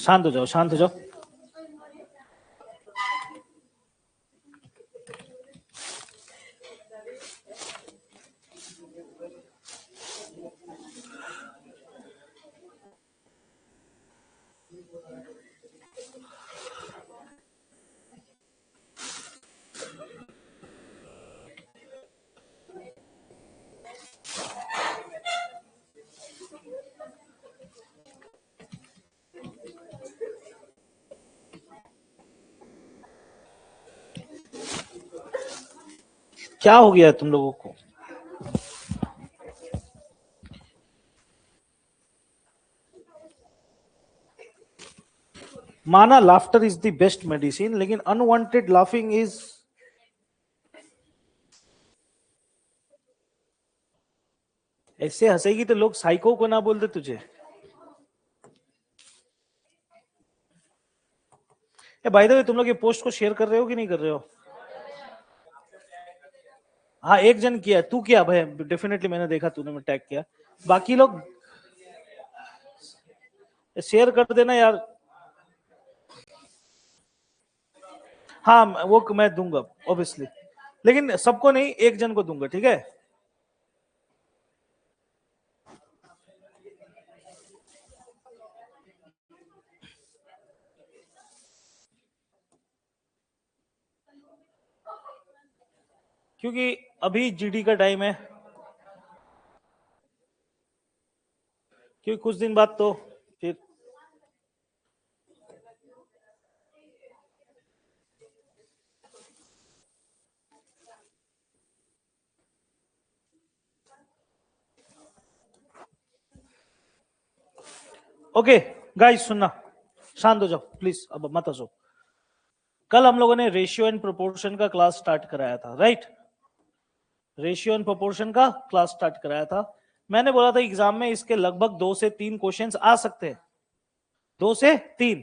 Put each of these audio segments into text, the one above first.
शांत हो जाओ, शांत हो जाओ। क्या हो गया तुम लोगों को? माना laughter is the best medicine, लेकिन अनवांटेड लाफिंग इज, ऐसे हंसेगी तो लोग साइको को ना बोल दे तुझे। बाय द वे, तुम लोग ये पोस्ट को शेयर कर रहे हो कि नहीं कर रहे हो? हाँ, एक जन किया, तू किया भाई, डेफिनेटली मैंने देखा तूने मैं टैग किया। बाकी लोग शेयर कर देना यार। हाँ, वो मैं दूंगा ऑब्वियसली, लेकिन सबको नहीं, एक जन को दूंगा, ठीक है? क्योंकि अभी जीडी का टाइम है, क्योंकि कुछ दिन बाद तो फिर ओके। गाइस सुनना, शांत हो जाओ प्लीज, अब मत हंसो। कल हम लोगों ने रेशियो एंड प्रोपोर्शन का क्लास स्टार्ट कराया था, राइट? रेशियो एंड प्रोपोर्शन का क्लास स्टार्ट कराया था। मैंने बोला था एग्जाम में इसके लगभग 2 से 3 क्वेश्चंस आ सकते हैं, 2 से 3।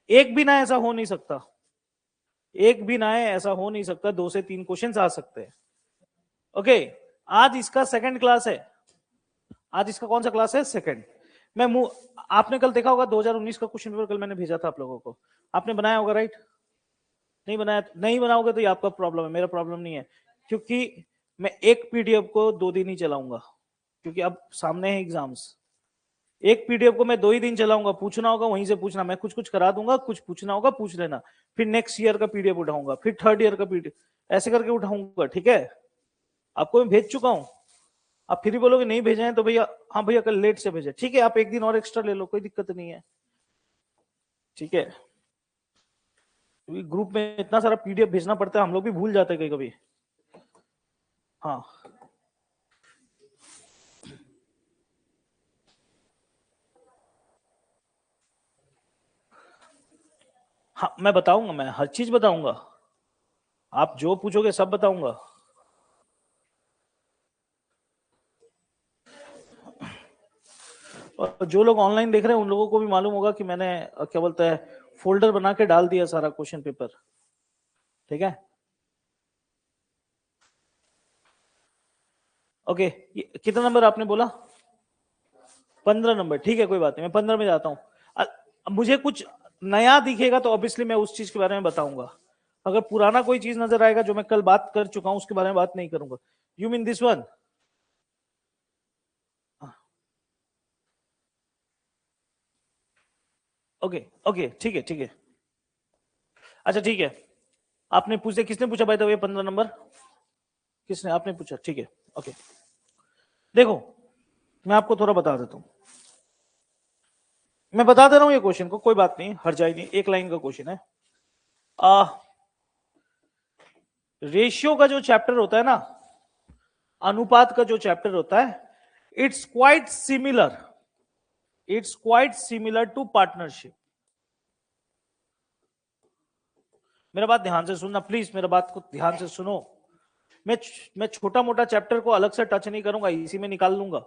एक भी ना ऐसा हो नहीं सकता, एक भी ना है ऐसा हो नहीं सकता, 2 से 3 क्वेश्चंस आ सकते हैं। ओके, आज इसका सेकंड क्लास है। आज इसका कौन सा क्लास है? सेकंड। मैं आपने कल देखा होगा 2019 का क्वेश्चन पेपर, कल मैंने भेजा था आप लोगों को, आपने बनाया होगा, राइट? नहीं बनाया? नहीं बनाओगे तो ये आपका प्रॉब्लम है, मेरा प्रॉब्लम नहीं है। क्योंकि मैं एक पीडीएफ को 2 दिन ही चलाऊंगा, क्योंकि अब सामने है एग्जाम्स। एक पीडीएफ को मैं 2 ही दिन चलाऊंगा, पूछना होगा वहीं से पूछना, मैं कुछ कुछ करा दूंगा, कुछ पूछना होगा पूछ लेना, फिर नेक्स्ट ईयर का पीडीएफ उठाऊंगा, फिर थर्ड ईयर का पीडीएफ, ऐसे करके उठाऊंगा, ठीक है? आपको मैं भेज चुका हूं, आप फिर भी बोलोगे नहीं भेजे हैं तो भैया, हाँ भैया कल लेट से भेजे, ठीक है, आप एक दिन और एक्स्ट्रा ले लो, कोई दिक्कत नहीं है, ठीक है? ग्रुप में इतना सारा पीडीएफ भेजना पड़ता है, हम लोग भी भूल जाते हैं कभी कभी। हाँ हाँ, मैं बताऊंगा, मैं हर चीज बताऊंगा, आप जो पूछोगे सब बताऊंगा। और जो लोग ऑनलाइन देख रहे हैं उन लोगों को भी मालूम होगा कि मैंने क्या बोलते हैं, फोल्डर बना के डाल दिया सारा क्वेश्चन पेपर, ठीक है? ओके, कितना नंबर आपने बोला? 15 नंबर, ठीक है, कोई बात नहीं, मैं 15 में जाता हूँ। मुझे कुछ नया दिखेगा तो ऑब्वियसली मैं उस चीज के बारे में बताऊंगा। अगर पुराना कोई चीज नजर आएगा जो मैं कल बात कर चुका हूं उसके बारे में बात नहीं करूंगा। You mean this one? Okay okay, ठीक है ठीक है। अच्छा ठीक है, आपने पूछे, किसने पूछा भाई? तो ये 15 नंबर किसने? आपने पूछा, ठीक है। ओके, देखो मैं आपको थोड़ा बता देता हूँ, मैं बता दे रहा हूँ ये क्वेश्चन को, कोई बात नहीं, हर जाए नहीं, एक लाइन का क्वेश्चन है। रेशियो का जो चैप्टर होता है ना, अनुपात का जो चैप्टर होता है, it's quite similar, it's quite similar to partnership. मेरा बात ध्यान से सुनना प्लीज, मेरा बात को ध्यान से सुनो। मैं मैं छोटा मोटा चैप्टर को अलग से टच नहीं करूंगा, इसी में निकाल लूंगा।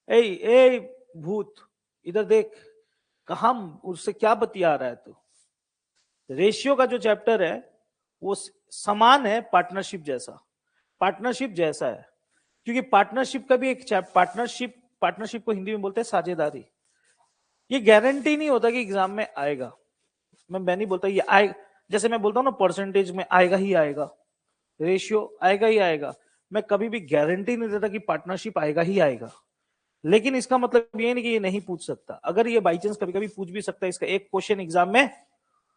ए ए भूत, इधर देख, कहा उससे क्या बतिया रहा है तू? रेशियो का जो चैप्टर है वो समान है पार्टनरशिप जैसा, पार्टनरशिप जैसा है, क्योंकि पार्टनरशिप का भी एक पार्टनरशिप, पार्टनरशिप को हिंदी में बोलते हैं साझेदारी। ये गारंटी नहीं होता कि एग्जाम में आएगा। मैं नहीं बोलता ये आए, जैसे मैं बोलता हूँ ना परसेंटेज में आएगा ही आएगा, रेशियो आएगा ही आएगा, मैं कभी भी गारंटी नहीं देता कि पार्टनरशिप आएगा ही आएगा। लेकिन इसका मतलब ये नहीं कि ये नहीं पूछ सकता। अगर ये बाई चांस कभी कभी पूछ भी सकता है, इसका एक क्वेश्चन एग्जाम में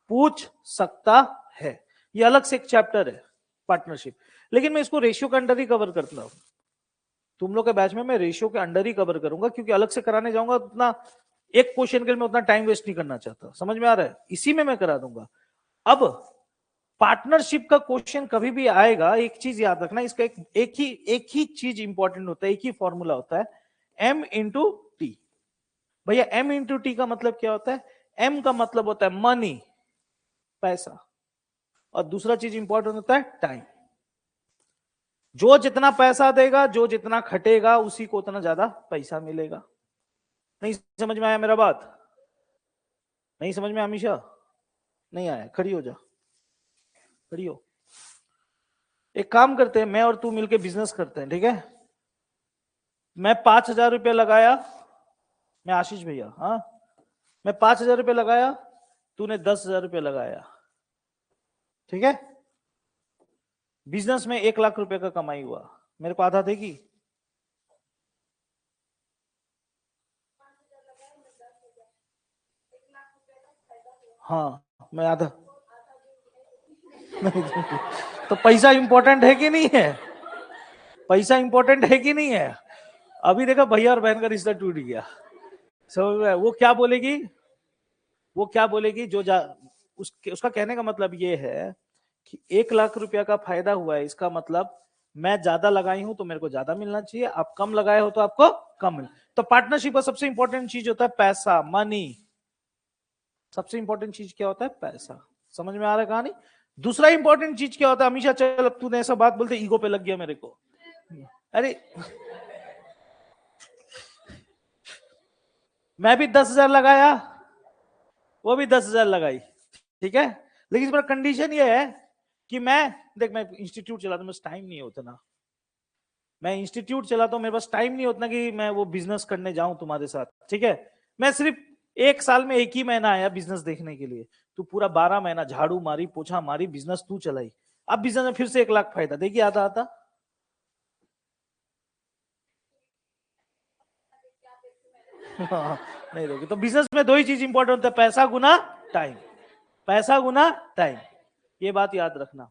पूछ सकता है, ये अलग से एक चैप्टर है पार्टनरशिप। लेकिन मैं इसको रेशियो के अंडर ही कवर करता हूं। तुम लोग के बैच में मैं रेशियो के अंडर ही कवर करूंगा, क्योंकि अलग से कराने जाऊंगा उतना एक क्वेश्चन के लिए मैं उतना टाइम वेस्ट नहीं करना चाहता। समझ में आ रहा है? इसी में मैं करा दूंगा। अब पार्टनरशिप का क्वेश्चन कभी भी आएगा, एक चीज याद रखना, इसका एक ही चीज इंपॉर्टेंट होता है, एक ही फॉर्मूला होता है, M इंटू टी। भैया M इंटू टी का मतलब क्या होता है? M का मतलब होता है मनी, पैसा, और दूसरा चीज इंपॉर्टेंट होता है टाइम। जो जितना पैसा देगा, जो जितना खटेगा, उसी को उतना ज्यादा पैसा मिलेगा। नहीं समझ में आया मेरा बात? नहीं समझ में हमेशा नहीं आया? खड़ी हो जा, खड़ी हो। एक काम करते हैं, मैं और तू मिलके बिजनेस करते हैं, ठीक है? मैं 5,000 रुपया लगाया, मैं आशीष भैया, हाँ, मैं 5,000 रुपया लगाया, तूने 10,000 रुपया लगाया, ठीक है? बिजनेस में 1,00,000 रुपए का कमाई हुआ, मेरे को आधा देगी? हाँ, मैं आधा तो पैसा इंपॉर्टेंट है कि नहीं है? पैसा इंपॉर्टेंट है कि नहीं है? अभी देखा भैया और बहन का रिश्ता टूट गया। समझ, वो क्या बोलेगी, वो क्या बोलेगी, उसका कहने का मतलब ये है कि 1,00,000 रुपया का फायदा हुआ है, इसका मतलब मैं ज्यादा लगाई हूं तो मेरे को ज्यादा मिलना चाहिए, आप कम लगाए हो तो आपको कम मिल। तो पार्टनरशिप का सबसे इंपॉर्टेंट चीज होता है पैसा, मनी। सबसे इंपॉर्टेंट चीज क्या होता है? पैसा। समझ में आ रहा है कहानी? दूसरा इंपॉर्टेंट चीज क्या होता है? हमेशा, चल अब तूने ऐसा बात बोलते ईगो पे लग गया मेरे को। अरे मैं भी 10,000 लगाया, वो भी 10,000 लगाई, ठीक है? लेकिन इस पर कंडीशन ये है कि मैं इंस्टीट्यूट चलाता हूं, मेरे टाइम नहीं होता ना, मैं इंस्टीट्यूट चलाता हूं, मेरे पास टाइम नहीं होता कि मैं वो बिजनेस करने जाऊं तुम्हारे साथ, ठीक है? मैं सिर्फ एक साल में एक ही महीना आया बिजनेस देखने के लिए, तू पूरा 12 महीना झाड़ू मारी, पोछा मारी, बिजनेस तू चलाई। अब बिजनेस में फिर से 1,00,000 फायदा देगी, आता आता नहीं दोगी। तो बिजनेस में दो ही चीज इंपॉर्टेंट होता है, पैसा गुना टाइम, पैसा गुना टाइम। ये बात याद रखना,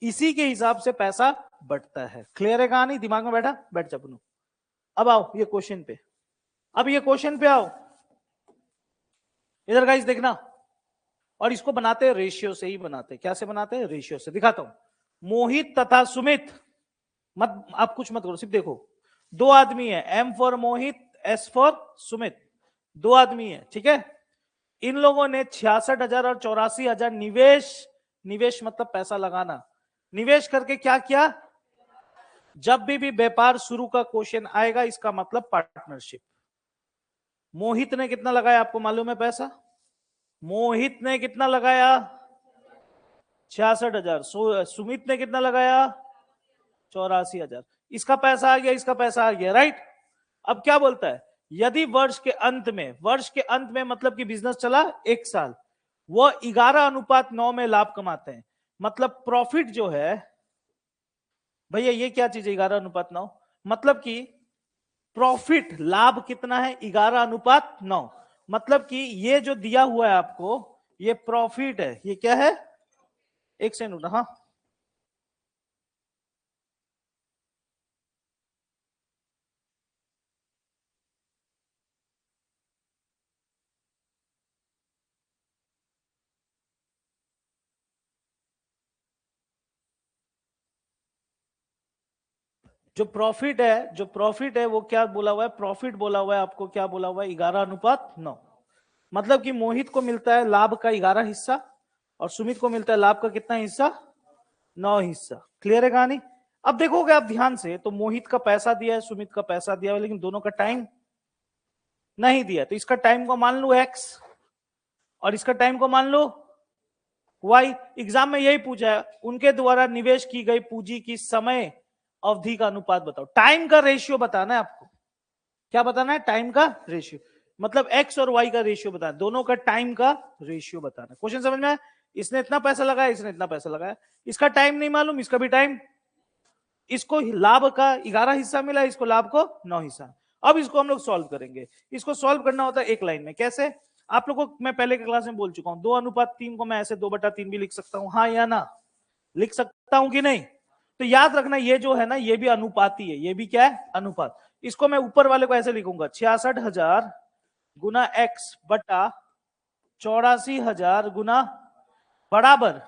इसी के हिसाब से पैसा बढ़ता है। क्लियर है कहानी? दिमाग में बैठा? बैठ जा अपनू। अब आओ ये क्वेश्चन पे, अब ये क्वेश्चन पे आओ, इधर गाइस देखना। और इसको बनाते हैं रेशियो से ही बनाते हैं। क्या से बनाते हैं? रेशियो से। दिखाता हूं। मोहित तथा सुमित, मत आप कुछ मत करो, सिर्फ देखो। दो आदमी है, M for Mohit, S for Sumit, दो आदमी है, ठीक है? इन लोगों ने 66,000 और 84,000 निवेश मतलब पैसा लगाना, निवेश करके क्या किया? जब भी व्यापार शुरू का क्वेश्चन आएगा, इसका मतलब पार्टनरशिप। मोहित ने कितना लगाया आपको मालूम है पैसा? मोहित ने कितना लगाया? 66,000। सुमित ने कितना लगाया? 84,000। इसका पैसा आ गया, इसका पैसा आ गया, राइट? अब क्या बोलता है? यदि वर्ष के अंत में मतलब कि बिजनेस चला 1 साल, वो 11:9 में लाभ कमाते हैं। मतलब प्रॉफिट जो है भैया, ये क्या चीज है 11:9? मतलब कि प्रॉफिट, लाभ कितना है? 11:9। मतलब कि ये जो दिया हुआ है आपको, ये प्रॉफिट है। ये क्या है? एक सेकंड, हाँ, जो प्रॉफिट है वो क्या बोला हुआ है? प्रॉफिट बोला हुआ है आपको, क्या बोला हुआ है? 11:9। मतलब कि मोहित को मिलता है लाभ का 11 हिस्सा, और सुमित को मिलता है लाभ का कितना हिस्सा? 9 हिस्सा। क्लियर है कहानी? अब देखोगे आप ध्यान से, तो मोहित का पैसा दिया है, सुमित का पैसा दिया है, लेकिन दोनों का टाइम नहीं दिया। तो इसका टाइम को मान लो x, और इसका टाइम को मान लो y। एग्जाम में यही पूछा है, उनके द्वारा निवेश की गई पूंजी की समय अवधि का अनुपात बताओ। टाइम का रेशियो बताना है आपको। क्या बताना है? टाइम का रेशियो। मतलब एक्स और वाई का रेशियो बताना, दोनों का टाइम का रेशियो बताना। क्वेश्चन समझ में आया? इसने इतना पैसा लगाया, इसने इतना पैसा लगाया, इसका टाइम नहीं मालूम, इसका भी टाइम, इसको लाभ का 11 हिस्सा मिला, इसको लाभ को 9 हिस्सा। अब इसको हम लोग सॉल्व करेंगे। इसको सॉल्व करना होता है एक लाइन में। कैसे? आप लोगों को मैं पहले के क्लास में बोल चुका हूं, 2:3 को मैं ऐसे 2/3 भी लिख सकता हूं, हाँ या ना? लिख सकता हूं कि नहीं? तो याद रखना ये जो है ना, ये भी अनुपाती है, ये भी क्या है? अनुपात। इसको मैं ऊपर वाले को ऐसे लिखूंगा, 66,000 गुना x बटा 84,000 गुना बराबर,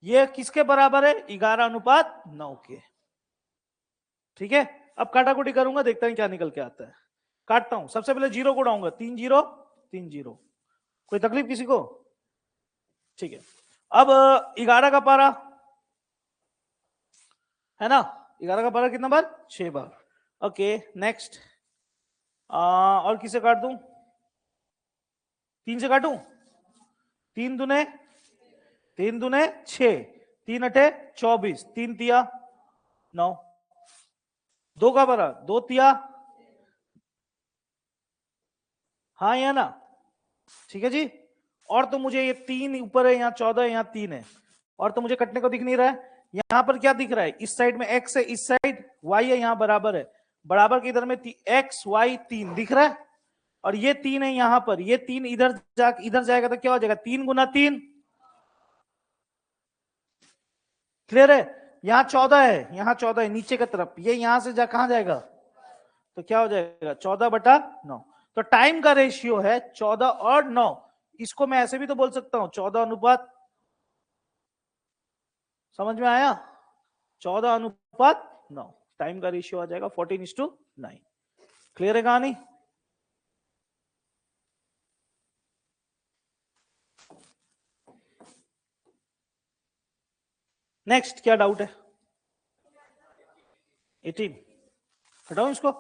ये किसके बराबर है? 11:9 के। ठीक है, अब काटाकुटी करूंगा, देखता हूं क्या निकल के आता है। काटता हूं, सबसे पहले जीरो को उड़ाऊंगा, 3 जीरो 3 जीरो। कोई तकलीफ किसी को? ठीक है, अब 11 का पारा है ना, 11 का पारा कितना बार? 6 बार। ओके नेक्स्ट, और किसे काट दूं? 3 से काटूं? 3 दूने 3 दूने 6, 3 अठे 24, 3 तिया 9, 2 का पारा 2 तिया, हाँ या ना? ठीक है जी। और तो मुझे ये 3 ऊपर है, यहाँ 14 है, यहाँ 3 है, और तो मुझे कटने को दिख नहीं रहा है। यहां पर क्या दिख रहा है? इस साइड में x है, इस साइड y है, यहाँ बराबर है, बराबर के इधर में x y 3 दिख रहा है, और ये 3 है यहां पर, ये 3 इधर जाएगा तो क्या हो जाएगा? 3 × 3। क्लियर है? यहाँ 14 है, यहाँ 14 है नीचे की तरफ, ये यहां से कहां जाएगा? तो क्या हो जाएगा? 14/9। तो टाइम का रेशियो है 14 और 9। इसको मैं ऐसे भी तो बोल सकता हूं, 14:9। समझ में आया? 14:9 टाइम का रेशियो आ जाएगा 14:9। क्लियर है कहानी? नेक्स्ट क्या डाउट है? 18 हटाओ इसको।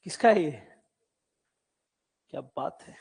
किसका है ये? क्या बात है!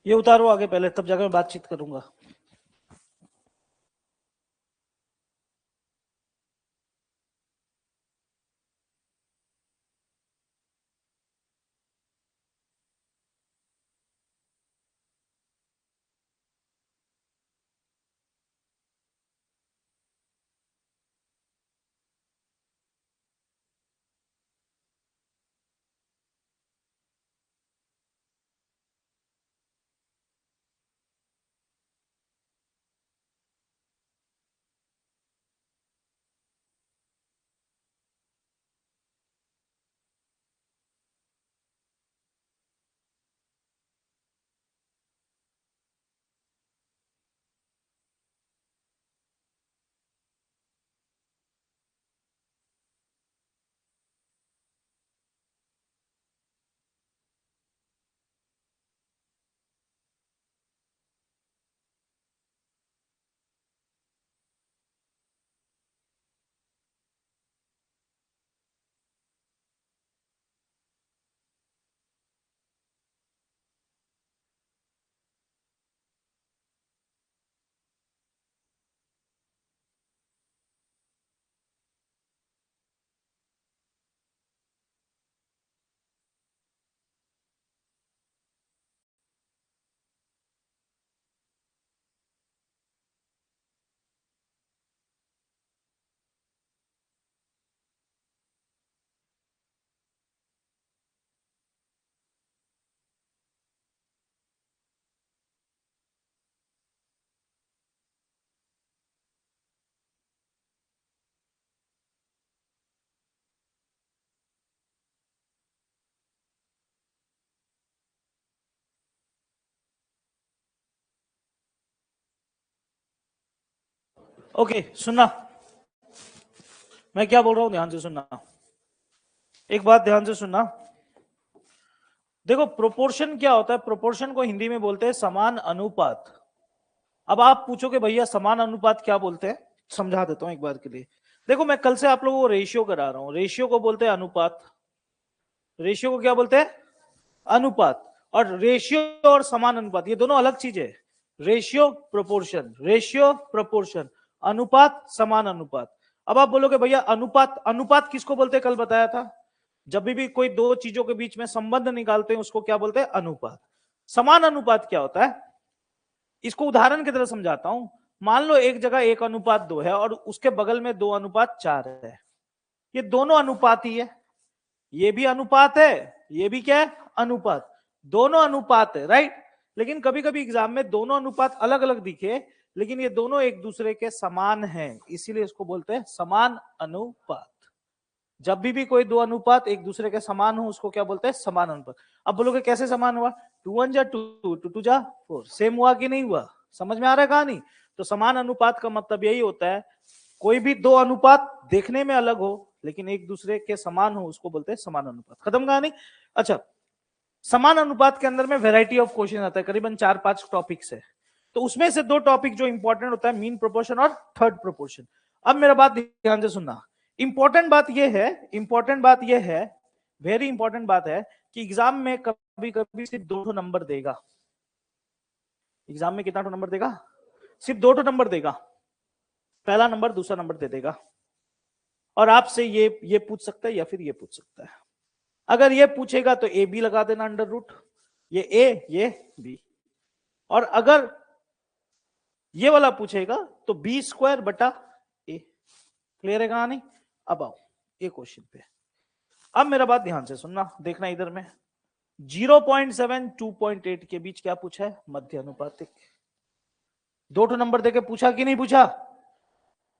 ये उतारो आगे पहले, तब जाकर मैं बातचीत करूंगा। ओके सुनना, मैं क्या बोल रहा हूं ध्यान से सुनना, एक बात ध्यान से सुनना। देखो प्रोपोर्शन क्या होता है, प्रोपोर्शन को हिंदी में बोलते हैं समान अनुपात। अब आप पूछोगे भैया समान अनुपात क्या बोलते हैं, समझा देता हूं एक बार के लिए। देखो मैं कल से आप लोगों को रेशियो करा रहा हूं, रेशियो को बोलते हैं अनुपात, रेशियो को क्या बोलते हैं अनुपात। और रेशियो और समान अनुपात ये दोनों अलग चीजें है। रेशियो प्रोपोर्शन, रेशियो प्रोपोर्शन, अनुपात समान अनुपात। अब आप बोलोगे भैया अनुपात, अनुपात किसको बोलते हैं, कल बताया था, जब भी कोई दो चीजों के बीच में संबंध निकालते हैं उसको क्या बोलते हैं अनुपात। समान अनुपात क्या होता है, इसको उदाहरण की तरह समझाता हूं। मान लो एक जगह 1:2 है और उसके बगल में 2:4 है, ये दोनों अनुपात ही है, ये भी अनुपात है, ये भी क्या है अनुपात, दोनों अनुपात है, राइट। लेकिन कभी कभी एग्जाम में दोनों अनुपात अलग अलग दिखे, लेकिन ये दोनों एक दूसरे के समान हैं, इसीलिए इसको बोलते हैं समान अनुपात। जब भी कोई दो अनुपात एक दूसरे के समान हो उसको क्या बोलते हैं समान अनुपात। अब बोलोगे कैसे समान हुआ, 2 1 जा 2, 2 2 जा 4, सेम हुआ कि नहीं हुआ, समझ में आ रहा है कहानी। तो समान अनुपात का मतलब यही होता है कोई भी दो अनुपात देखने में अलग हो लेकिन एक दूसरे के समान हो उसको बोलते हैं समान अनुपात। खत्म कहानी। अच्छा, समान अनुपात के अंदर में वेराइटी ऑफ क्वेश्चन आता है, करीबन 4-5 टॉपिक्स है, तो उसमें से दो टॉपिक जो इंपॉर्टेंट होता है मीन प्रोपोर्शन और थर्ड प्रोपोर्शन। अब मेरा बात ध्यान से सुनना, इंपॉर्टेंट बात यह है, इंपॉर्टेंट बात यह है, वेरी इंपॉर्टेंट बात है कि एग्जाम में कभी कभी सिर्फ 2 नंबर देगा। एग्जाम में कितना नंबर देगा, सिर्फ 2 नंबर देगा, पहला नंबर दूसरा नंबर दे देगा। और आपसे ये पूछ सकता है या फिर ये पूछ सकता है। अगर ये पूछेगा तो ए बी लगा देना अंडर रूट, ये ए ये बी। और अगर ये वाला पूछेगा तो b² बटा ए। क्लियर है कहानी। अब आओ ये क्वेश्चन पे, अब मेरा बात ध्यान से सुनना, देखना इधर में 0.7 2.8 के बीच क्या पूछा है मध्य अनुपातिक। 2 नंबर देके पूछा कि नहीं पूछा,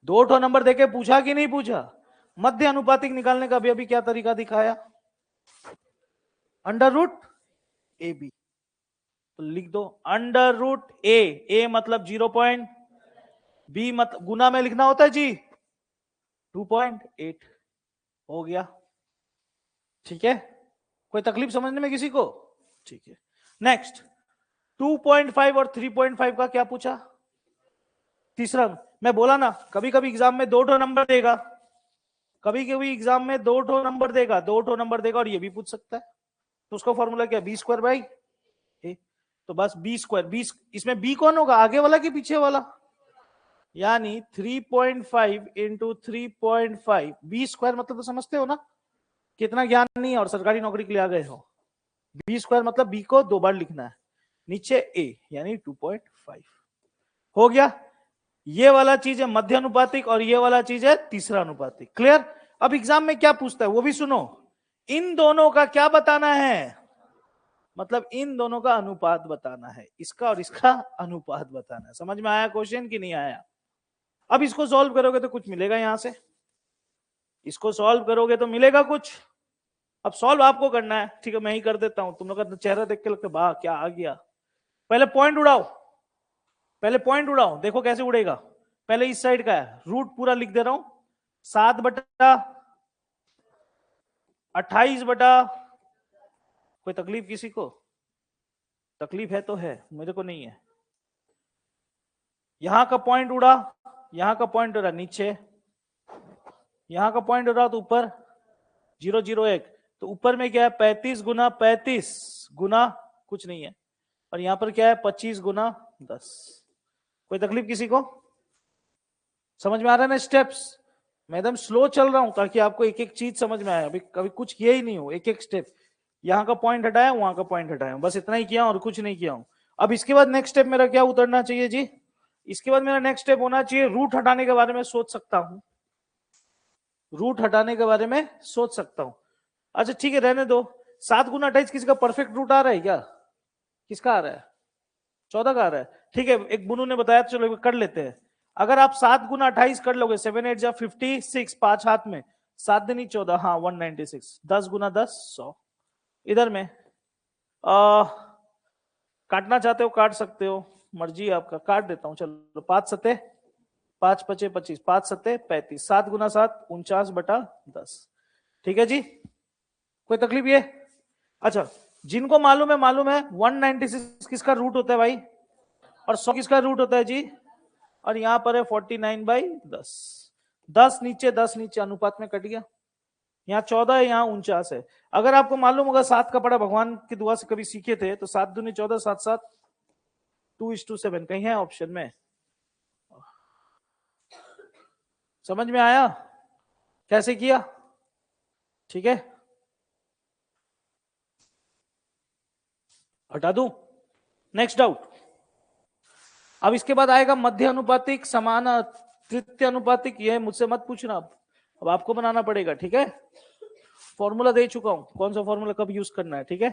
2 नंबर देके पूछा कि नहीं पूछा। मध्य अनुपातिक निकालने का अभी क्या तरीका दिखाया, अंडर रूट ए बी, तो लिख दो अंडर रूट ए मतलब 0. बी मतलब गुना में लिखना होता है जी 2.8 हो गया। ठीक है, कोई तकलीफ समझने में किसी को, ठीक है। नेक्स्ट 2.5 और 3.5 का क्या पूछा, तीसरा। मैं बोला ना कभी कभी एग्जाम में 2 नंबर देगा, कभी कभी एग्जाम में 2 नंबर देगा, 2 नंबर देगा और ये भी पूछ सकता है। तो उसका फॉर्मूला क्या, b² बाई ए। तो बस b², इसमें b कौन होगा, आगे वाला कि पीछे वाला, यानी 3.5 इंटू 3.5, b² मतलब तो समझते हो ना, कितना ज्ञान नहीं है और सरकारी नौकरी के लिए आ गए हो। b² मतलब b को 2 बार लिखना है, नीचे a यानी 2.5 हो गया। ये वाला चीज है मध्य अनुपातिक और ये वाला चीज है तीसरा अनुपातिक। क्लियर। अब एग्जाम में क्या पूछता है वो भी सुनो, इन दोनों का क्या बताना है, मतलब इन दोनों का अनुपात बताना है, इसका और इसका अनुपात बताना है। समझ में आया क्वेश्चन कि नहीं आया। अब इसको सॉल्व करोगे तो कुछ मिलेगा यहां से, इसको सॉल्व करोगे तो मिलेगा कुछ। अब सॉल्व आपको करना है, ठीक है मैं ही कर देता हूं, तुम लोग का चेहरा देख के लगता है वाह क्या आ गया। पहले पॉइंट उड़ाओ, पहले पॉइंट उड़ाओ, देखो कैसे उड़ेगा। पहले इस साइड का है, रूट पूरा लिख दे रहा हूं, 7/28 कोई तकलीफ किसी को, तकलीफ है तो है, मेरे को नहीं है। यहां का पॉइंट उड़ा, यहां का पॉइंट उड़ा नीचे, यहां का पॉइंट उड़ा तो ऊपर 001, तो ऊपर में क्या है 35 गुना 35 गुना कुछ नहीं है, और यहां पर क्या है 25 गुना 10। कोई तकलीफ किसी को, समझ में आ रहा है ना स्टेप्स। मैं एकदम स्लो चल रहा हूं ताकि आपको एक एक चीज समझ में आए, अभी कभी कुछ किया ही नहीं हो, एक एक स्टेप। यहाँ का पॉइंट हटाया, वहां का पॉइंट हटाया, बस इतना ही किया और कुछ नहीं किया हूं। अब इसके बाद नेक्स्ट स्टेप मेरा क्या उतरना चाहिए जी, इसके बाद मेरा नेक्स्ट स्टेप होना चाहिए रूट हटाने के बारे में सोच सकता हूं, रूट हटाने के बारे में सोच सकता हूं। अच्छा ठीक है रहने दो। 7 गुना 28 किसी का परफेक्ट रूट आ रहा है क्या, किसका आ रहा है, 14 का आ रहा है। ठीक है एक बुनू ने बताया, चलो कर लेते हैं। अगर आप 7 गुना 28 कर लोगे, 7 8 जा 56, 5 हाथ में, 7 दिन 14, हाँ 196, 10 गुना 10 100। इधर में काटना चाहते हो काट सकते हो, मर्जी आपका, काट देता हूं चलो। 5 7 5 पचे 25, 5 सत्ते 35, 7 गुना 7 49/10। ठीक है जी, कोई तकलीफ ये? अच्छा, जिनको मालूम है 196 किसका रूट होता है भाई, और 100 किसका रूट होता है जी, और यहां पर है 49/10। 10 नीचे 10 नीचे अनुपात में कट गया, यहाँ 14 है, यहाँ 49 है। अगर आपको मालूम होगा 7 का पढ़ा भगवान की दुआ से कभी सीखे थे, तो 7 दूनी 14, 7 7 2:7 कहीं है ऑप्शन में। समझ में आया कैसे किया? ठीक है, हटा दूं। Next doubt. अब इसके बाद आएगा मध्य अनुपातिक, समान तृतीय अनुपातिक। ये मुझसे मत पूछना, अब आपको बनाना पड़ेगा। ठीक है, फॉर्मूला दे चुका हूं, कौन सा फॉर्मूला कब यूज करना है। ठीक है,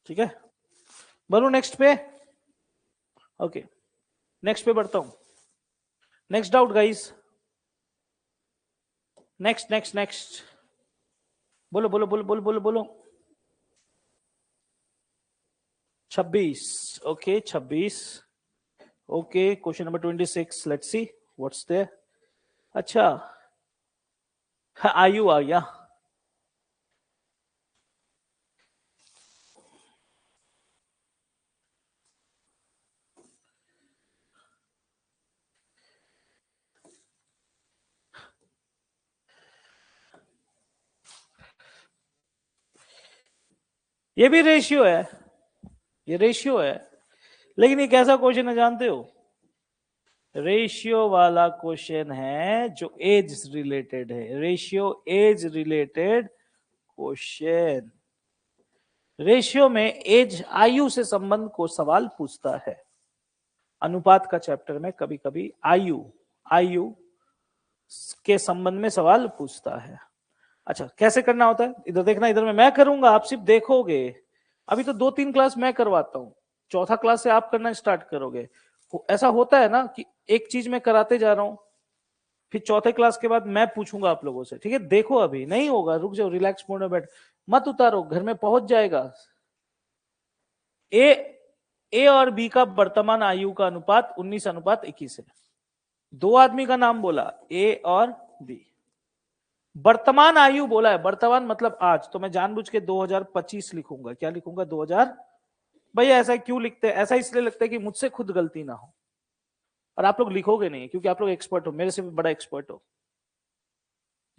ठीक है, बढ़ू नेक्स्ट पे। ओके, नेक्स्ट पे बढ़ता हूं। Next doubt guys, next next next, बोलो बोलो बोलो बोलो बोलो बोलो। 26, okay 26, okay. Question number 26, let's see what's there. अच्छा, आयु आ गया। ये भी रेशियो है, ये रेशियो है, लेकिन ये कैसा क्वेश्चन है जानते हो? रेशियो वाला क्वेश्चन है जो एज रिलेटेड है, ratio age related question. Ratio में एज, आयु से संबंध को सवाल पूछता है। अनुपात का चैप्टर में कभी कभी आयु आयु के संबंध में सवाल पूछता है। अच्छा, कैसे करना होता है इधर देखना, इधर में मैं करूंगा, आप सिर्फ देखोगे। अभी तो 2-3 क्लास मैं करवाता हूं, चौथा क्लास से आप करना स्टार्ट करोगे। ऐसा होता है ना कि एक चीज मैं कराते जा रहा हूं, फिर चौथे क्लास के बाद मैं पूछूंगा आप लोगों से। ठीक है, देखो अभी नहीं होगा, रुक जाओ, रिलैक्स मोड में बैठ, मत उतारो, घर में पहुंच जाएगा। ए और बी का वर्तमान आयु का अनुपात 19:21 है। दो आदमी का नाम बोला, ए और बी। वर्तमान आयु बोला है, वर्तमान मतलब आज, तो मैं जानबूझ के 2025 लिखूंगा। क्या लिखूंगा? 2000। भैया ऐसा क्यों लिखते हैं? ऐसा इसलिए लगता है कि मुझसे खुद गलती ना हो, और आप लोग लिखोगे नहीं क्योंकि आप लोग एक्सपर्ट हो, मेरे से भी बड़ा एक्सपर्ट हो।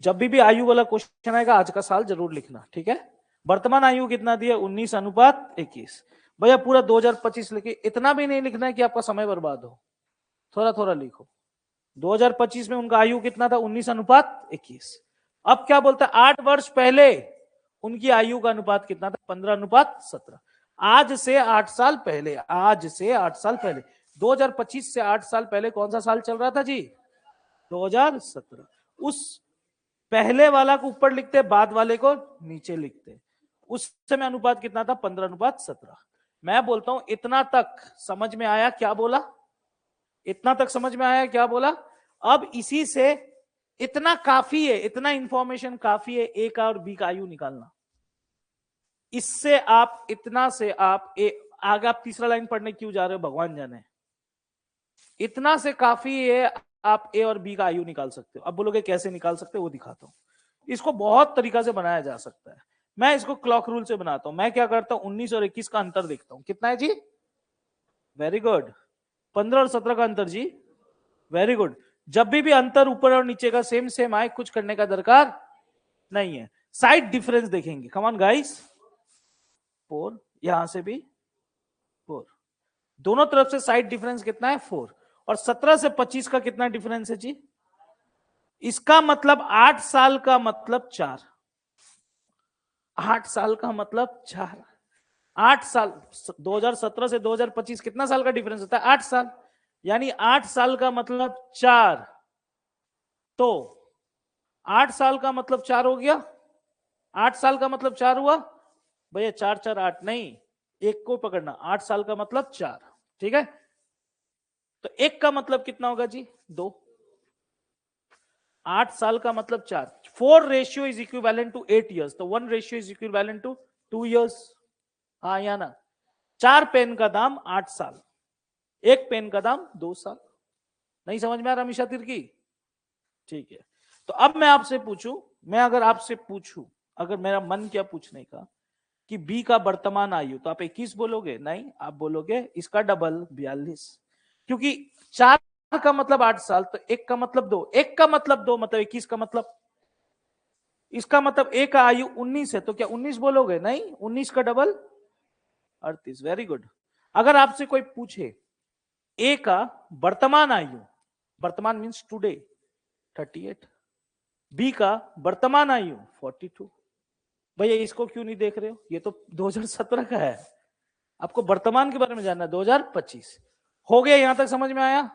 जब भी आयु वाला क्वेश्चन आएगा आज का साल जरूर लिखना। ठीक है, वर्तमान आयु कितना दिया? 19:21। भैया पूरा 2025 लिखे, इतना भी नहीं लिखना है कि आपका समय बर्बाद हो, थोड़ा थोड़ा लिखो। 2025 में उनका आयु कितना था? 19:21। अब क्या बोलता है? 8 वर्ष पहले उनकी आयु का अनुपात कितना था? 15:17। आज से 8 साल पहले, आज से 8 साल पहले, 2025 से 8 साल पहले कौन सा साल चल रहा था जी? 2017। उस पहले वाला को ऊपर लिखते, बाद वाले को नीचे लिखते। उस समय अनुपात कितना था? 15:17। मैं बोलता हूं इतना तक समझ में आया क्या बोला? इतना तक समझ में आया क्या बोला? अब इसी से इतना काफी है, इतना इंफॉर्मेशन काफी है ए का और बी का आयु निकालना। इससे आप, इतना से आप आगे आप तीसरा लाइन पढ़ने क्यों जा रहे हो भगवान जाने। इतना से काफी है, आप ए और बी का आयु निकाल सकते हो। अब बोलोगे कैसे निकाल सकते हो, वो दिखाता हूं। इसको बहुत तरीका से बनाया जा सकता है। मैं इसको क्लॉक रूल से बनाता हूं। मैं क्या करता हूं, 19 और 21 का अंतर देखता हूं, कितना है जी? Very good. 15 और 17 का अंतर जी? Very good. जब भी अंतर ऊपर और नीचे का सेम सेम आए, कुछ करने का दरकार नहीं है। साइड डिफरेंस देखेंगे, कम ऑन गाइस। 4, यहां से भी 4, दोनों तरफ से साइड डिफरेंस कितना है? 4। और 17 से 25 का कितना डिफरेंस है जी? इसका मतलब 8 साल का मतलब 4, 8 साल का मतलब 4, 8 साल। 2017 से 2025 कितना साल का डिफरेंस होता है? 8 साल। यानी 8 साल का मतलब 4, तो 8 साल का मतलब 4 हो गया। 8 साल का मतलब 4 हुआ भैया, 4 4 8 नहीं, एक को पकड़ना। 8 साल का मतलब 4, ठीक है। तो एक का मतलब कितना होगा जी? 2। 8 साल का मतलब 4। 4 ratio is equivalent to 8 years, तो 1 ratio is equivalent to 2 years। हाँ या ना? 4 पेन का दाम 8 साल, 1 पेन का दाम 2 साल। नहीं समझ में आ रहा हमेशा तिर्की? ठीक है, तो अब मैं आपसे पूछूं, मैं अगर आपसे पूछूं, अगर मेरा मन क्या पूछने का कि बी का वर्तमान आयु, तो आप 21 बोलोगे? नहीं, आप बोलोगे इसका डबल 42, क्योंकि 4 का मतलब 8 साल, तो 1 का मतलब 2, 1 का मतलब 2 मतलब 21 का मतलब, इसका मतलब ए का आयु 19 है, तो क्या 19 बोलोगे? नहीं, 19 का डबल 38। Very good. अगर आपसे कोई पूछे ए का वर्तमान आयु, वर्तमान मीन्स टुडे 38, बी का वर्तमान आयु 42, भैया इसको क्यों नहीं देख रहे हो? ये तो 2017 का है, आपको वर्तमान के बारे में जानना है 2025। हो गया, यहां तक समझ में आया?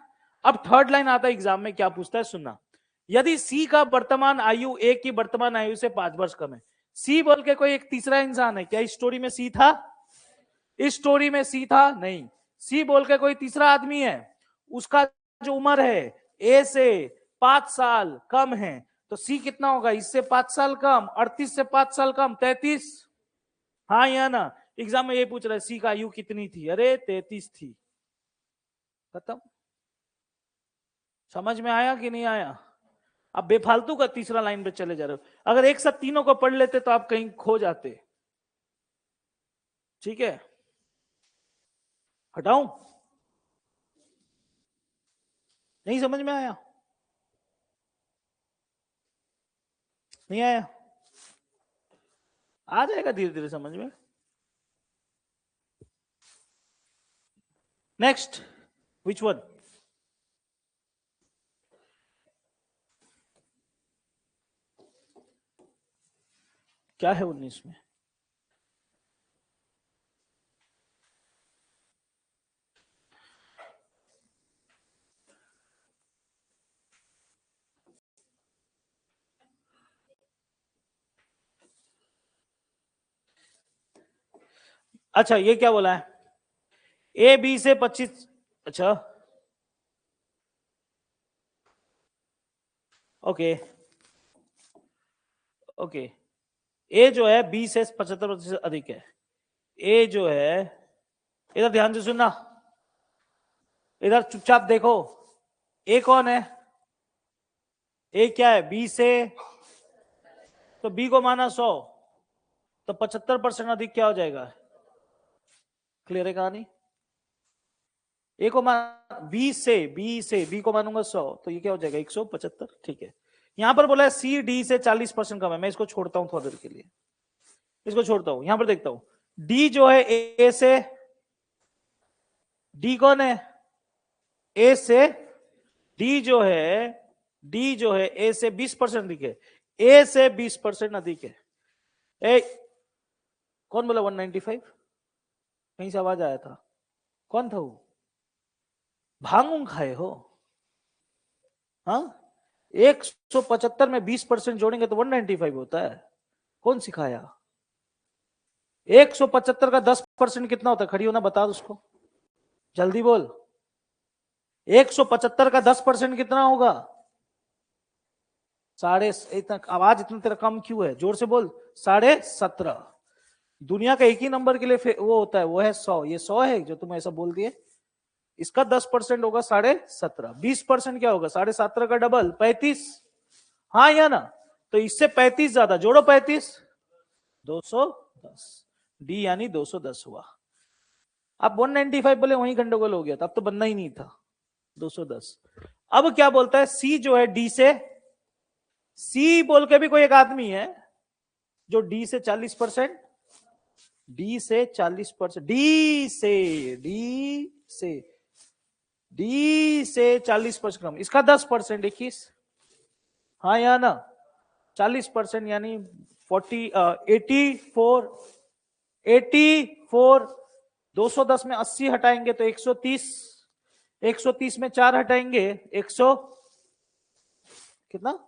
अब थर्ड लाइन आता है एग्जाम में, क्या पूछता है सुनना। यदि सी का वर्तमान आयु ए की वर्तमान आयु से 5 वर्ष कम है, सी बोल के कोई एक तीसरा इंसान है क्या? इस स्टोरी में सी था? इस स्टोरी में सी था? नहीं। सी बोल के कोई तीसरा आदमी है, उसका जो उम्र है ए से 5 साल कम है, तो सी कितना होगा? इससे 5 साल कम, 38 से 5 साल कम 33। हाँ या ना? एग्जाम में ये पूछ रहा है सी का आयु कितनी थी? अरे 33 थी। खत्म। समझ में आया कि नहीं आया? आप बेफालतू का तीसरा लाइन पे चले जा रहे हो। अगर एक साथ तीनों को पढ़ लेते तो आप कहीं खो जाते। ठीक है, हटाऊं? नहीं समझ में आया? नहीं आया? आ जाएगा धीरे धीरे समझ में। Next, which one? क्या है 19 में? अच्छा, ये क्या बोला है? ए बी से 25। अच्छा, ओके ओके। ए जो है बी से 75% अधिक है। ए जो है, इधर ध्यान से सुनना, इधर चुपचाप देखो। ए कौन है? ए क्या है? बी से, तो बी को माना 100, तो 75% अधिक क्या हो जाएगा? क्लियर है कहानी? ए को मान बी को मानूंगा 100, तो ये क्या हो जाएगा? 175। ठीक है, यहां पर बोला है सी डी से 40% कम है, मैं इसको छोड़ता हूं थोड़ी देर के लिए, इसको छोड़ता हूं, यहां पर देखता हूं। डी जो है ए से, डी कौन है? ए से, डी जो है ए से 20% अधिक है, ए से 20% अधिक है। ए कौन बोला 195? कहीं से आवाज आया था, कौन था वो? भांग खाए हो? हाँ, 175 में 20% जोड़ेंगे तो 195 होता है। कौन सिखाया? 175 का 10% कितना होता है? खड़ी होना बता दो उसको, जल्दी बोल। 175 का 10% कितना होगा? साढ़े इतना, आवाज इतना तेरा कम क्यों है? जोर से बोल। 17.5। दुनिया का एक ही नंबर के लिए वो होता है, वो है 100। ये 100 है जो तुम ऐसा बोल दिए। इसका 10% होगा 17.5, 20% क्या होगा? 17.5 का डबल 35। हाँ या ना? तो इससे 35 ज्यादा, जोड़ो 35, 210। डी यानी 210 हुआ। अब 195 बोले, वहीं गंडोगोल हो गया था, अब तो बनना ही नहीं था 210। अब क्या बोलता है? सी जो है डी से, सी बोल के भी कोई एक आदमी है जो डी से 40%, डी से 40%, डी से 40% कम, इसका 10% 21। हाँ या ना? 40% यानी 84। 210 में 80 हटाएंगे तो 130, 130 में 4 हटाएंगे 100, कितना?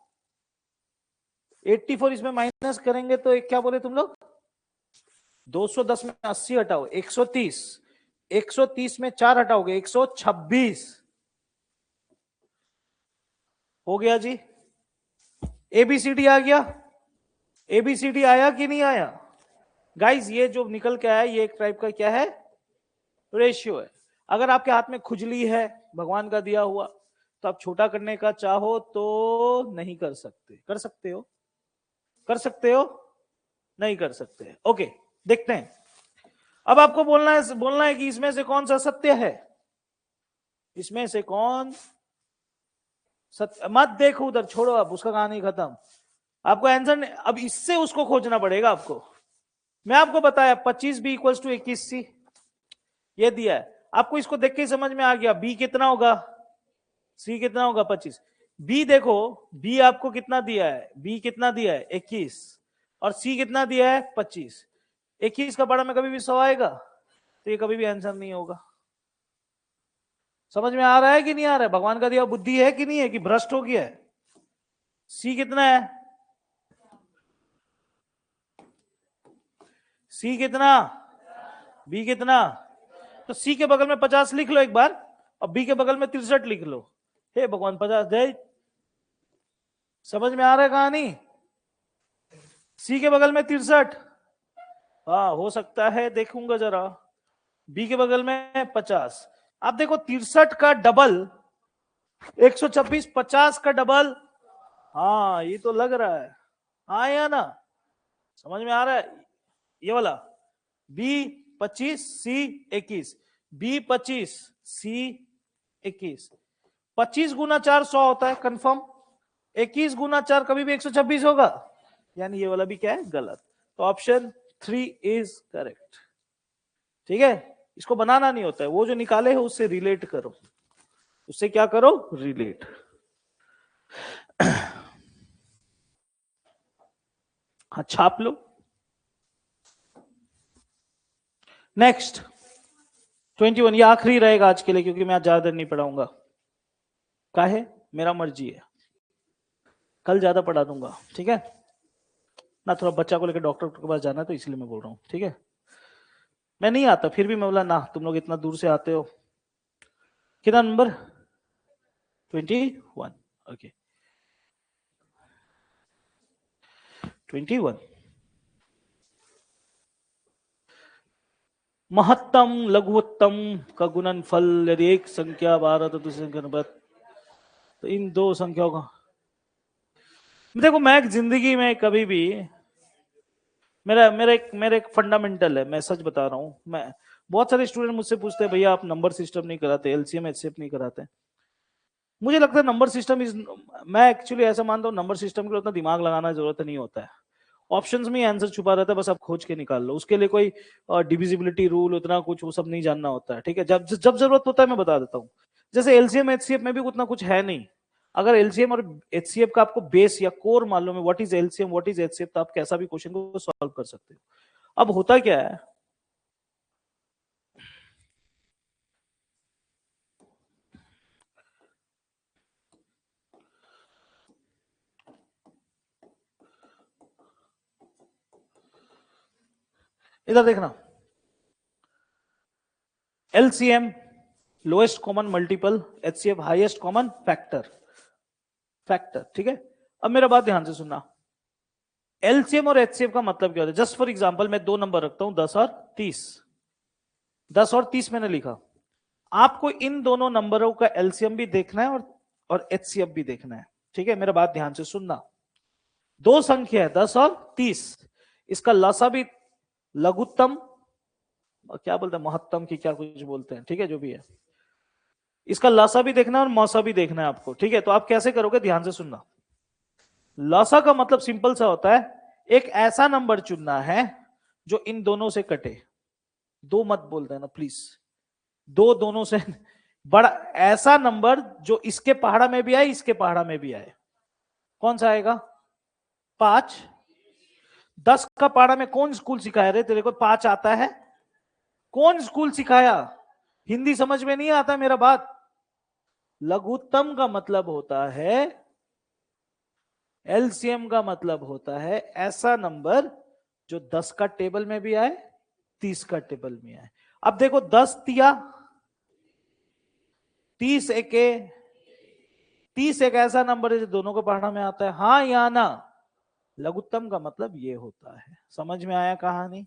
84 इसमें माइनस करेंगे तो क्या बोले तुम लोग? 210 में 80 हटाओ 130, 130 में 4 हटाओगे 126। हो गया जी। एबीसीडी आ गया? एबीसीडी आया कि नहीं आया? गाइस ये जो निकल के आया ये एक टाइप का क्या है? रेशियो है। अगर आपके हाथ में खुजली है भगवान का दिया हुआ, तो आप छोटा करने का चाहो तो नहीं कर सकते। कर सकते हो? कर सकते हो? नहीं कर सकते। ओके, देखते हैं। अब आपको बोलना है कि इसमें से कौन सा सत्य है। इसमें से कौन सत्य, मत देखो उधर, छोड़ो, अब उसका कहानी खत्म। आपको आंसर, अब इससे उसको खोजना पड़ेगा आपको। मैं आपको बताया 25b इक्वल्स टू 21c, ये दिया है आपको। इसको देख के समझ में आ गया b कितना होगा, c कितना होगा 25। b देखो, b आपको कितना दिया है, b कितना दिया है 21, और c कितना दिया है 25। 21 का पढ़ा में कभी भी 100 आएगा, तो ये कभी भी आंसर नहीं होगा। समझ में आ रहा है कि नहीं आ रहा है? भगवान का दिया बुद्धि है कि नहीं है, कि भ्रष्ट हो गया है? c कितना है, c कितना, b कितना, तो c के बगल में 50 लिख लो एक बार, और b के बगल में 63 लिख लो। हे भगवान 50 दे। समझ में आ रहा है कहानी? c के बगल में 63, हाँ हो सकता है, देखूंगा जरा। b के बगल में 50, आप देखो 63 का डबल 126, 50 का डबल, हाँ ये तो लग रहा है, हाँ या ना? समझ में आ रहा है? ये वाला b 25 c 21, b 25 c 21, 25 गुना 4 100 होता है कंफर्म, 21 गुना 4 कभी भी 126 होगा, यानी ये वाला भी क्या है, गलत। तो ऑप्शन 3 इज करेक्ट। ठीक है, इसको बनाना नहीं होता है, वो जो निकाले है उससे रिलेट करो, उससे क्या करो, रिलेट। हाँ छाप लो। नेक्स्ट 21, ये आखिरी रहेगा आज के लिए, क्योंकि मैं आज ज्यादा देर नहीं पढ़ाऊंगा। काहे? मेरा मर्जी है, कल ज्यादा पढ़ा दूंगा। ठीक है ना, थोड़ा बच्चा को लेकर डॉक्टर के पास जाना है, तो इसलिए मैं बोल रहा हूँ। ठीक है, मैं नहीं आता, फिर भी मैं बोला ना, तुम लोग इतना दूर से आते हो। कितना नंबर? 21। ओके 21। महत्तम लघुत्तम का गुणनफल यदि एक संख्या 12 तो दूसरी संख्या 9, तो इन दो संख्याओं का देखो, मैं जिंदगी में कभी भी, मेरा एक फंडामेंटल है, मैं सच बता रहा हूँ। मैं, बहुत सारे स्टूडेंट मुझसे पूछते हैं भैया आप नंबर सिस्टम नहीं कराते, एलसीएम एचसीएफ नहीं कराते। मुझे लगता है नंबर सिस्टम इज, मैं एक्चुअली ऐसा मानता हूँ नंबर सिस्टम के लिए उतना दिमाग लगाना जरूरत नहीं होता है। ऑप्शंस में ही आंसर छुपा रहता है, बस आप खोज के निकाल लो। उसके लिए कोई डिविजिबिलिटी रूल उतना कुछ वो सब नहीं जानना होता है। ठीक है, जब जब जरूरत होता है मैं बता देता हूँ। जैसे एलसीएम एचसीएफ में भी उतना कुछ है नहीं। अगर एलसीएम और एचसीएफ का आपको बेस या कोर मालूम है, what is LCM what is HCF, तो आप कैसा भी क्वेश्चन को सॉल्व कर सकते हो। अब होता क्या है, इधर देखना, LCM lowest common multiple, HCF highest common factor. ठीक है, अब मेरा बात ध्यान से सुनना। एलसीएम और एचसीएफ का मतलब क्या होता है? जस्ट फॉर एग्जांपल मैं दो नंबर रखता हूं, 10 और 30। 10 और 30 मैंने लिखा, आपको इन दोनों नंबरों का एलसीएम भी देखना है और एचसीएफ भी देखना है। ठीक है, मेरा बात ध्यान से सुनना। दो संख्या है 10 और 30, इसका लसा भी लघुत्तम, क्या बोलते हैं, महत्तम की क्या कुछ बोलते हैं, ठीक है जो भी है, इसका लसा भी देखना है और मौसा भी देखना है आपको। ठीक है, तो आप कैसे करोगे, ध्यान से सुनना। लसा का मतलब सिंपल सा होता है, एक ऐसा नंबर चुनना है जो इन दोनों से कटे। दो मत बोल देना प्लीज, दो दोनों से बड़ा, ऐसा नंबर जो इसके पहाड़ा में भी आए इसके पहाड़ा में भी आए। कौन सा आएगा? 5। 10 का पहाड़ा में कौन स्कूल सिखाया रे तेरे को 5 आता है? कौन स्कूल सिखाया? हिंदी समझ में नहीं आता मेरा बात। लघुत्तम का मतलब होता है, एलसीएम का मतलब होता है ऐसा नंबर जो 10 का टेबल में भी आए 30 का टेबल में आए। अब देखो 10 तिया 30 एके, 30 एक ऐसा नंबर है जो दोनों को पढ़ना में आता है, हाँ या ना? लघुत्तम का मतलब ये होता है। समझ में आया कहानी?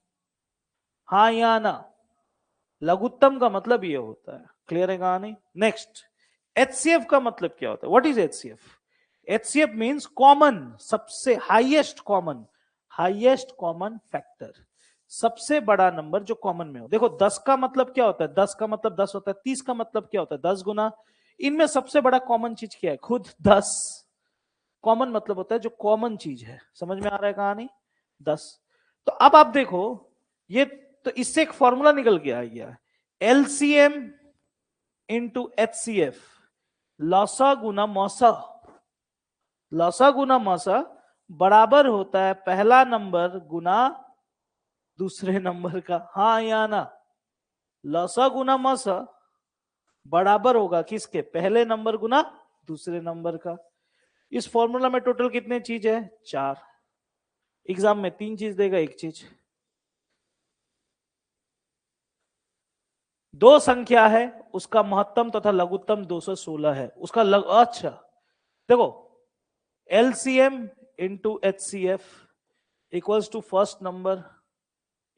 हाँ या ना? लघुत्तम का मतलब ये होता है। क्लियर है कहानी? नेक्स्ट, एचसीएफ का मतलब क्या होता है? What is HCF? HCF means common, सबसे हाईएस्ट कॉमन फैक्टर, सबसे बड़ा नंबर जो कॉमन में हो। देखो 10 का मतलब क्या होता है? 10 का मतलब 10 होता है। 30 का मतलब क्या होता है? 10 गुना। इनमें सबसे बड़ा कॉमन चीज क्या है? खुद 10। कॉमन मतलब होता है जो कॉमन चीज है। समझ में आ रहा है कहानी? 10। तो अब आप देखो, ये तो इससे एक फॉर्मूला निकल के आ गया, एलसीएम इंटू एचसीएफ, लौसा गुना मौसा। लौसा गुना मौसा बराबर होता है पहला नंबर गुना दूसरे नंबर का। हाँ या ना? लौसा गुना मौसा बराबर होगा किसके? पहले नंबर गुना दूसरे नंबर का। इस फॉर्मूला में टोटल कितने चीज है? 4। एग्जाम में 3 चीज देगा, एक चीज। दो संख्या है, उसका महत्तम तथा लघुत्तम 216 है। उसका अच्छा देखो, LCM into HCF equals to first number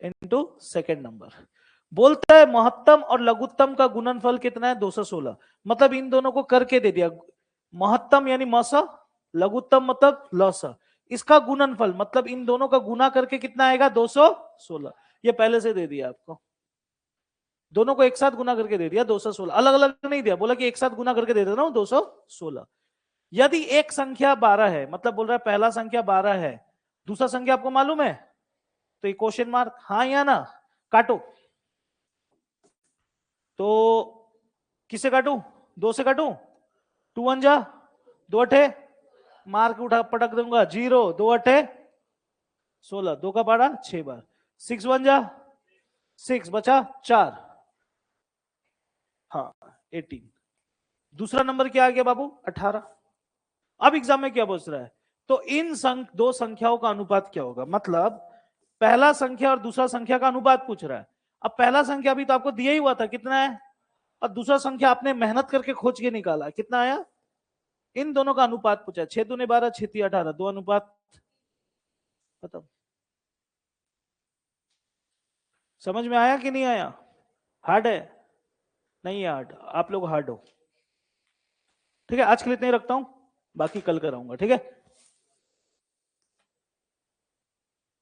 into second number. बोलता है महत्तम और लघुत्तम का गुणनफल कितना है? 216। मतलब इन दोनों को करके दे दिया। महत्तम यानी मौसा, लघुत्तम मतलब लौसा। इसका गुणनफल मतलब इन दोनों का गुना करके कितना आएगा? 216। ये पहले से दे दिया आपको। दोनों को एक साथ गुना करके दे दिया 216, अलग अलग नहीं दिया। बोला कि एक साथ गुना करके दे देना हूं 216। यदि एक संख्या 12 है, मतलब बोल रहा है पहला संख्या 12 है, दूसरा संख्या आपको मालूम है, तो ये क्वेश्चन मार्क, हाँ या ना? काटो। तो किससे काटू? 2 से काटू? 2 वन जा, 2 अठे, मार्क उठा पटक दूंगा 0, 2 अठे 16, 2 का पारा 6 बार, 6 वन जा 6, बचा 4, हाँ 18। दूसरा नंबर क्या आ गया बाबू? 18। अब एग्जाम में क्या पूछ रहा है? तो इन दो संख्याओं का अनुपात क्या होगा? मतलब पहला संख्या और दूसरा संख्या का अनुपात पूछ रहा है। अब पहला संख्या भी तो आपको दिया ही हुआ था, कितना है? और दूसरा संख्या आपने मेहनत करके खोज के निकाला, कितना आया? इन दोनों का अनुपात पूछा। 6 दूने 12, 6 तीन 18, दो अनुपात बताओ। समझ में आया कि नहीं आया? हार्ड है? नहीं है हार्ड, आप लोग हार्ड हो। ठीक है, आज के लिए इतना ही रखता हूं, बाकी कल कराऊंगा। ठीक है।